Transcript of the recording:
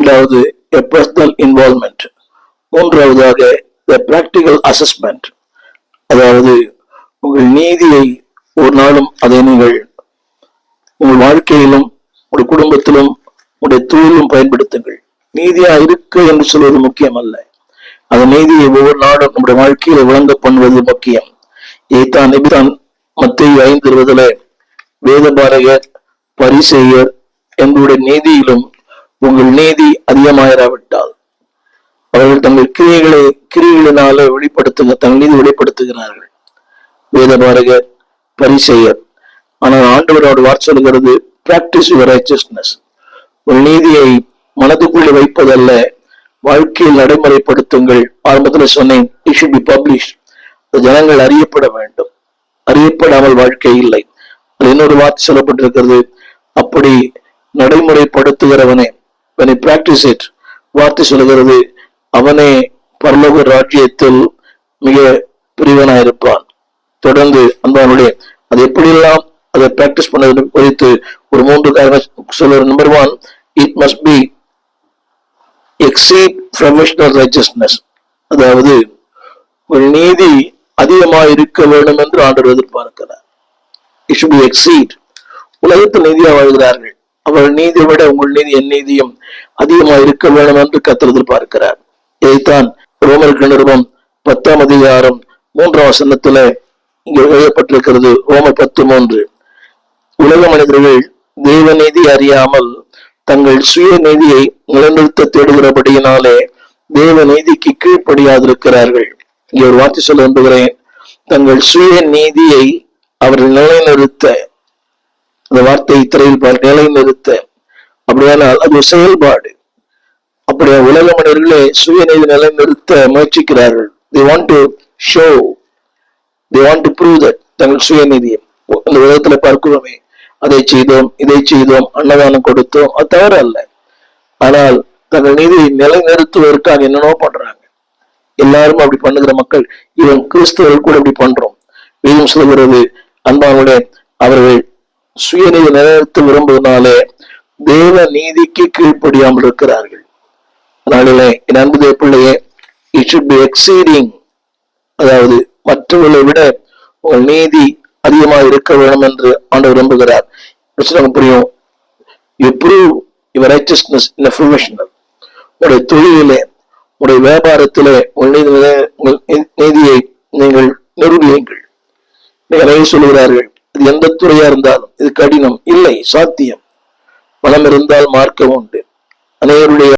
இரண்டாவது a personal involvement. மூன்றாவதாக the practical assessment. அதாவது உங்கள் நீதியை ஒரு நாளும் அதை நீங்கள் உங்கள் வாழ்க்கையிலும் உங்கள் குடும்பத்திலும் உங்களுடைய தொழிலும் பயன்படுத்துங்கள். நீதியா இருக்க என்று சொல்வது முக்கியம் அல்ல, அந்த நீதியை ஒவ்வொரு நாளும் நம்முடைய வாழ்க்கையில விளங்க பண்ணுவது முக்கியம். இதைத்தான் நபிதான் மத்தேயு 5:20 வேதபாரகர் பரிசேயர் எங்களுடைய நீதியிலும் உங்கள் நீதி அதிகமாயிராவிட்டால் அவர்கள் தங்கள் கிரியைகளினாலே தங்கள் நீதி வெளிப்படுத்துகிறார்கள். வேதபாரகர் பரிசேயர். ஆனால் ஆண்டவரோட வார்த்தை சொல்கிறது பிராக்டிஸ் யுவர் ரைச்சஸ்னஸ். ஒரு நீதியை மனதுக்குள்ளே வைப்பதல்ல, வாழ்க்கையில் நடைமுறைப்படுத்துங்கள். ஆரம்பத்தில் சொன்னேன், இட் ஷுட் பி பப்ளிஷ். ஜனங்கள் அறியப்பட வேண்டும். அறியப்படாமல் வாழ்க்கை இல்லை. இன்னொரு வார்த்தை சொல்லப்பட்டிருக்கிறது, அப்படி நடைமுறைப்படுத்துகிறவனே when he practice it, வார்த்தை சொல்லுகிறது அவனே பரலோக ராஜ்யத்தில் மிக பிரிவனாயிருப்பான். தொடர்ந்து அன்பானுடைய அது எப்படியெல்லாம் அதை பிராக்டிஸ் பண்ணது குறித்து ஒரு 3 காரணம் சொல்ற. Number 1, it must be exceed professional righteousness. அதாவது ஒரு நீதி அதிகமாக இருக்க வேண்டும் என்று ஆண்டவர் எதிர்பார்க்கிறார். It should be exceed. உலகத்தில் நீதியா வாழ்கிறார்கள், அவள் நீதியை விட உங்கள் நீதி என் நீதியும் அதிகமாக இருக்க வேண்டும் என்று கர்த்தர் எதிர்பார்க்கிறார். இதைத்தான் ரோமருக்கு நிருபம் 10ஆம் அதிகாரம் 3ஆம் வசனத்துல இங்க எழுதப்பட்டிருக்கிறது. ரோமர் 10:3. உலக மனிதர்கள் தேவ நீதி அறியாமல் தங்கள் சுய நீதியை நிலைநிறுத்த தேடுகிறபடியினாலே தேவ நீதிக்கு கீழ்ப்படியாதிருக்கிறார்கள். இங்க ஒரு வார்த்தை சொல்ல விரும்புகிறேன், தங்கள் சுய நீதியை அவர்கள் நிலைநிறுத்த. அந்த வார்த்தை திரையில் நிலைநிறுத்த. அப்படியானால் அது ஒரு செயல்பாடு. அப்படியே உலக மனிதர்களே சுயநீதி நிலைநிறுத்த முயற்சிக்கிறார்கள். they want to show, they want to prove that தங்கள் சுயநீதியை. இந்த உலகத்துல பார்க்கிறோமே, அதை செய்தோம், இதை செய்தோம், அன்னதானம் கொடுத்தோம், அது தவறு அல்ல. ஆனால் தங்கள் நீதியை நிலைநிறுத்துவதற்காக என்னென்னோ பண்றாங்க. எல்லாரும் அப்படி பண்ணுகிற மக்கள், இவன் கிறிஸ்தவர்கள் கூட அப்படி பண்றோம். வேதம் சொல்கிறது அன்பானுடைய அவர்கள் சுயநீதி நிலைநிறுத்த விரும்புவதனாலே தேவ நீதிக்கு கீழ்ப்படியாமல் இருக்கிறார்கள். அதனாலே என் அன்பு பிள்ளையே, இட் ஷுட் பி எக்ஸீடிங். அதாவது மற்றவர்களை விட உங்கள் நீதி அதிகமாக இருக்க வேண்டும் என்று ஆண்டவர் விரும்புகிறார். புரியும். You prove your righteousness in a professional. உங்களுடைய தொழிலிலே, உங்களுடைய வியாபாரத்திலே உங்கள் நீதியை நீங்கள் நிரூபியுங்கள். நிறைய சொல்லுகிறார்கள், இது எந்த துறையா இருந்தாலும் இது கடினம் இல்லை, சாத்தியம். பணம் இருந்தால் மார்க்கம் உண்டு. அனைவருடைய